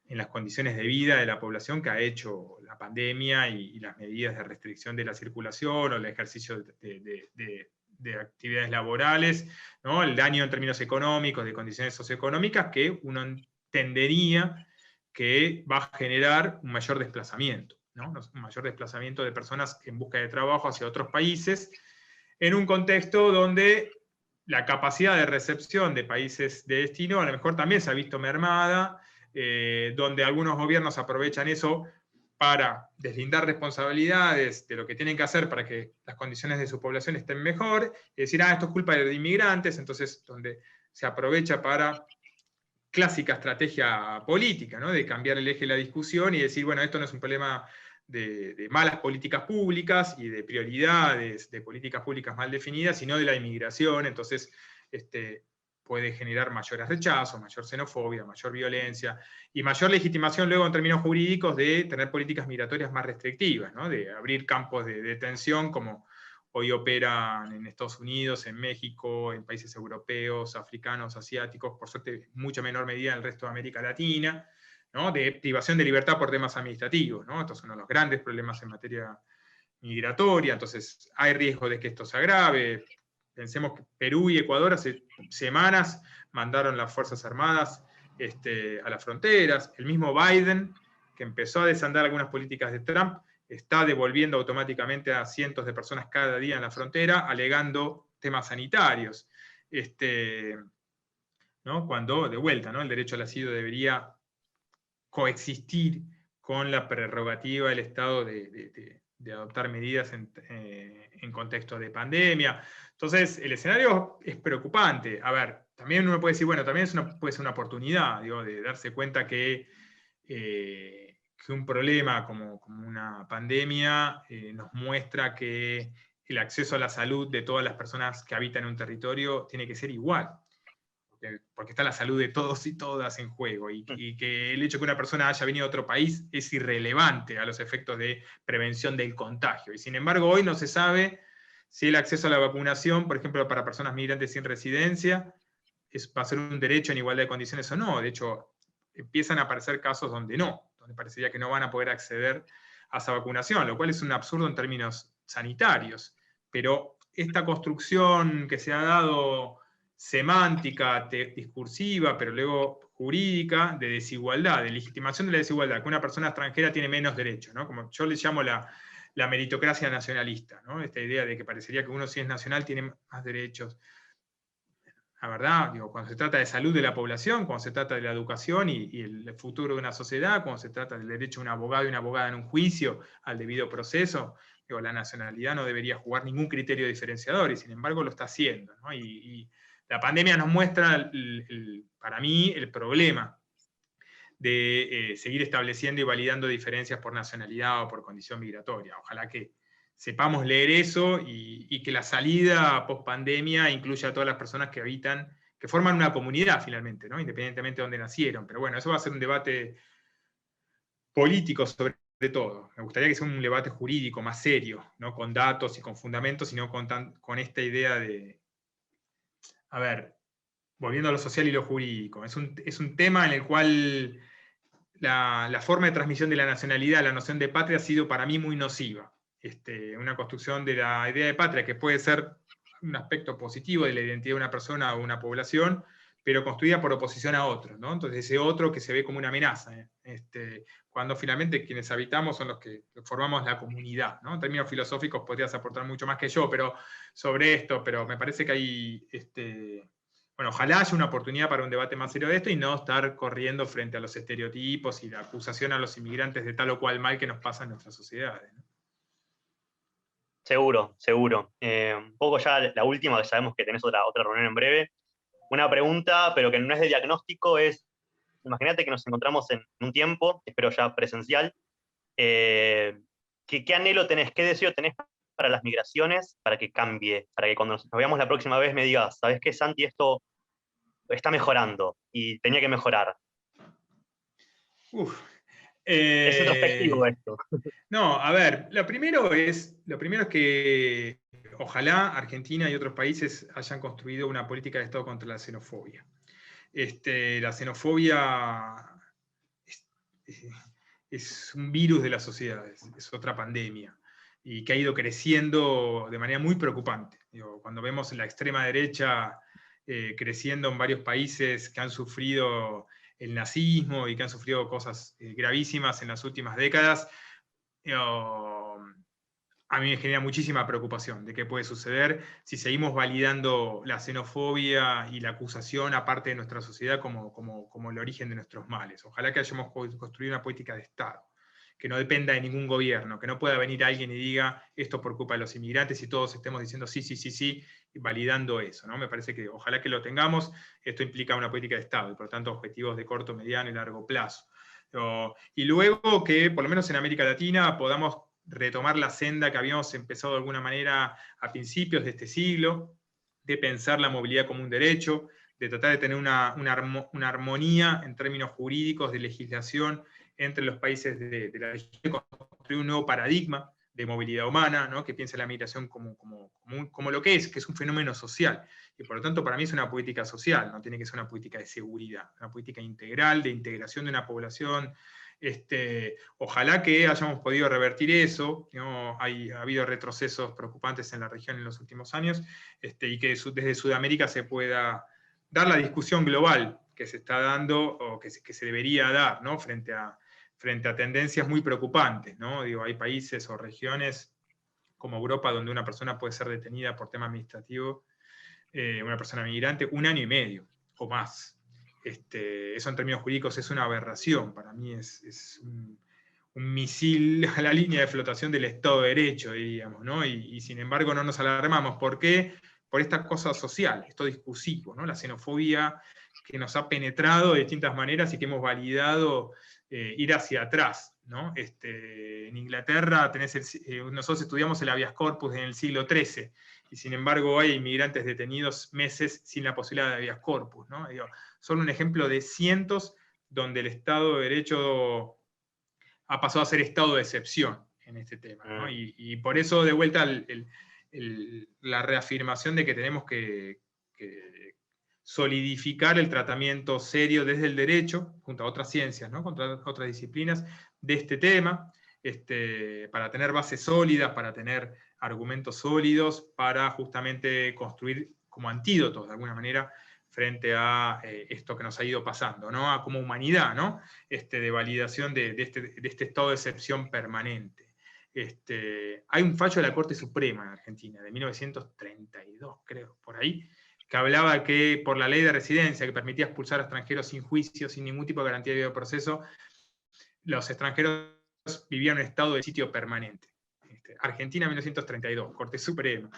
en las condiciones de vida de la población que ha hecho la pandemia y las medidas de restricción de la circulación o el ejercicio de actividades laborales, ¿no? El daño en términos económicos, de condiciones socioeconómicas, que uno entendería que va a generar un mayor desplazamiento, ¿no? Un mayor desplazamiento de personas en busca de trabajo hacia otros países, en un contexto donde la capacidad de recepción de países de destino a lo mejor también se ha visto mermada, donde algunos gobiernos aprovechan eso para deslindar responsabilidades de lo que tienen que hacer para que las condiciones de su población estén mejor, y decir, esto es culpa de inmigrantes, entonces donde se aprovecha para clásica estrategia política, ¿no? De cambiar el eje de la discusión y decir, bueno, esto no es un problema de malas políticas públicas y de prioridades de políticas públicas mal definidas, sino de la inmigración, entonces puede generar mayores rechazos, mayor xenofobia, mayor violencia y mayor legitimación luego en términos jurídicos de tener políticas migratorias más restrictivas, ¿no? De abrir campos de detención como hoy operan en Estados Unidos, en México, en países europeos, africanos, asiáticos, por suerte en mucha menor medida en el resto de América Latina, ¿no? De privación de libertad por temas administrativos, ¿no? Estos son uno de los grandes problemas en materia migratoria, entonces hay riesgo de que esto se agrave. Pensemos que Perú y Ecuador hace semanas mandaron las Fuerzas Armadas a las fronteras. El mismo Biden, que empezó a desandar algunas políticas de Trump, está devolviendo automáticamente a cientos de personas cada día en la frontera, alegando temas sanitarios. ¿No? Cuando, de vuelta, ¿no? El derecho al asilo debería coexistir con la prerrogativa del Estado de adoptar medidas en contexto de pandemia. Entonces, el escenario es preocupante. A ver, también uno puede decir, bueno, también puede ser una oportunidad, digo, de darse cuenta que un problema como una pandemia nos muestra que el acceso a la salud de todas las personas que habitan en un territorio tiene que ser igual. Porque está la salud de todos y todas en juego, y que el hecho de que una persona haya venido a otro país es irrelevante a los efectos de prevención del contagio. Y sin embargo, hoy no se sabe si el acceso a la vacunación, por ejemplo, para personas migrantes sin residencia, va a ser un derecho en igualdad de condiciones o no. De hecho, empiezan a aparecer casos donde no, donde parecería que no van a poder acceder a esa vacunación, lo cual es un absurdo en términos sanitarios. Pero esta construcción que se ha dado semántica, discursiva, pero luego jurídica, de desigualdad, de legitimación de la desigualdad, que una persona extranjera tiene menos derechos, ¿no? Como yo le llamo la meritocracia nacionalista, ¿no? Esta idea de que parecería que uno, si es nacional, tiene más derechos. La verdad, digo, cuando se trata de salud de la población, cuando se trata de la educación y el futuro de una sociedad, cuando se trata del derecho a un abogado y una abogada en un juicio, al debido proceso, digo, la nacionalidad no debería jugar ningún criterio diferenciador, y sin embargo lo está haciendo, ¿no? Y la pandemia nos muestra, para mí, el problema de seguir estableciendo y validando diferencias por nacionalidad o por condición migratoria. Ojalá que sepamos leer eso y que la salida post pandemia incluya a todas las personas que habitan, que forman una comunidad finalmente, ¿no? Independientemente de dónde nacieron. Pero bueno, eso va a ser un debate político sobre todo. Me gustaría que sea un debate jurídico más serio, no con datos y con fundamentos, sino con esta idea de, a ver, volviendo a lo social y lo jurídico. Es un tema en el cual la forma de transmisión de la nacionalidad, la noción de patria, ha sido para mí muy nociva. Una construcción de la idea de patria que puede ser un aspecto positivo de la identidad de una persona o una población, pero construida por oposición a otros, ¿no? Entonces ese otro que se ve como una amenaza, cuando finalmente quienes habitamos son los que formamos la comunidad, ¿no? En términos filosóficos podrías aportar mucho más que yo, pero sobre esto, pero me parece que hay bueno, ojalá haya una oportunidad para un debate más serio de esto y no estar corriendo frente a los estereotipos y la acusación a los inmigrantes de tal o cual mal que nos pasa en nuestras sociedades, ¿no? Seguro, seguro. Un poco ya la última, que sabemos que tenés otra reunión en breve. Una pregunta, pero que no es de diagnóstico, es imagínate que nos encontramos en un tiempo, espero ya presencial, ¿qué anhelo tenés, qué deseo tenés para las migraciones, para que cambie, para que cuando nos veamos la próxima vez me digas, ¿sabes qué, Santi? Esto está mejorando y tenía que mejorar. Uf. Es introspectivo esto. No, a ver, lo primero es que ojalá Argentina y otros países hayan construido una política de Estado contra la xenofobia. La xenofobia es, es un virus de las sociedades, es otra pandemia, y que ha ido creciendo de manera muy preocupante. Digo, cuando vemos la extrema derecha creciendo en varios países que han sufrido el nazismo y que han sufrido cosas gravísimas en las últimas décadas, a mí me genera muchísima preocupación de qué puede suceder si seguimos validando la xenofobia y la acusación aparte de nuestra sociedad como el origen de nuestros males. Ojalá que hayamos construido una política de Estado, que no dependa de ningún gobierno, que no pueda venir alguien y diga esto por culpa de los inmigrantes y todos estemos diciendo sí, sí, sí, sí, validando eso, ¿no? Me parece que ojalá que lo tengamos. Esto implica una política de Estado y por lo tanto objetivos de corto, mediano y largo plazo. Y luego que, por lo menos en América Latina, podamos retomar la senda que habíamos empezado de alguna manera a principios de este siglo, de pensar la movilidad como un derecho, de tratar de tener una armonía en términos jurídicos, de legislación entre los países de la región, de construir un nuevo paradigma de movilidad humana, ¿no? Que piense la migración como lo que es un fenómeno social. Y por lo tanto, para mí es una política social, no tiene que ser una política de seguridad, una política integral, de integración de una población. Ojalá que hayamos podido revertir eso, ¿no? Ha habido retrocesos preocupantes en la región en los últimos años, y que desde Sudamérica se pueda dar la discusión global que se está dando o que se debería dar, ¿no? frente a tendencias muy preocupantes, ¿no? Digo, hay países o regiones como Europa donde una persona puede ser detenida por tema administrativo, una persona migrante, 1 año y medio o más. Eso en términos jurídicos es una aberración, para mí es un misil a la línea de flotación del Estado de Derecho, diríamos, ¿no? Y sin embargo no nos alarmamos. ¿Por qué? Por esta cosa social, esto discursivo, ¿no? La xenofobia que nos ha penetrado de distintas maneras y que hemos validado ir hacia atrás, ¿no? En Inglaterra nosotros estudiamos el habeas corpus en el siglo XIII, y sin embargo hay inmigrantes detenidos meses sin la posibilidad de habeas corpus, ¿no? Digo, son un ejemplo de cientos donde el Estado de Derecho ha pasado a ser estado de excepción en este tema, ¿no? Y por eso, de vuelta, la reafirmación de que tenemos que solidificar el tratamiento serio desde el derecho, junto a otras ciencias, ¿no? Contra otras disciplinas, de este tema, para tener bases sólidas, para tener argumentos sólidos, para justamente construir como antídotos, de alguna manera, frente a esto que nos ha ido pasando, ¿no? A como humanidad, ¿no? De validación de este estado de excepción permanente. Hay un fallo de la Corte Suprema en Argentina, de 1932, creo, por ahí, que hablaba que por la ley de residencia, que permitía expulsar a extranjeros sin juicio, sin ningún tipo de garantía de debido proceso, los extranjeros vivían en estado de sitio permanente. Argentina 1932, Corte Suprema.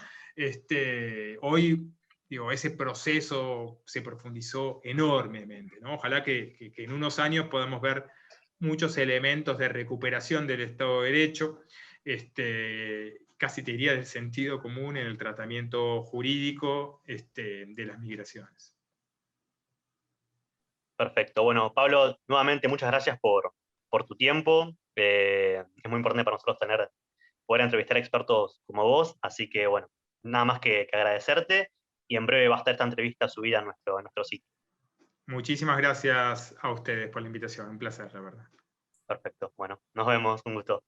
Hoy, digo, ese proceso se profundizó enormemente, ¿no? Ojalá que en unos años podamos ver muchos elementos de recuperación del Estado de Derecho, casi te diría del sentido común en el tratamiento jurídico de las migraciones. Perfecto. Bueno, Pablo, nuevamente muchas gracias por tu tiempo. Es muy importante para nosotros poder entrevistar expertos como vos, así que bueno, nada más que agradecerte, y en breve va a estar esta entrevista subida en nuestro sitio. Muchísimas gracias a ustedes por la invitación, un placer, la verdad. Perfecto, bueno, nos vemos, un gusto.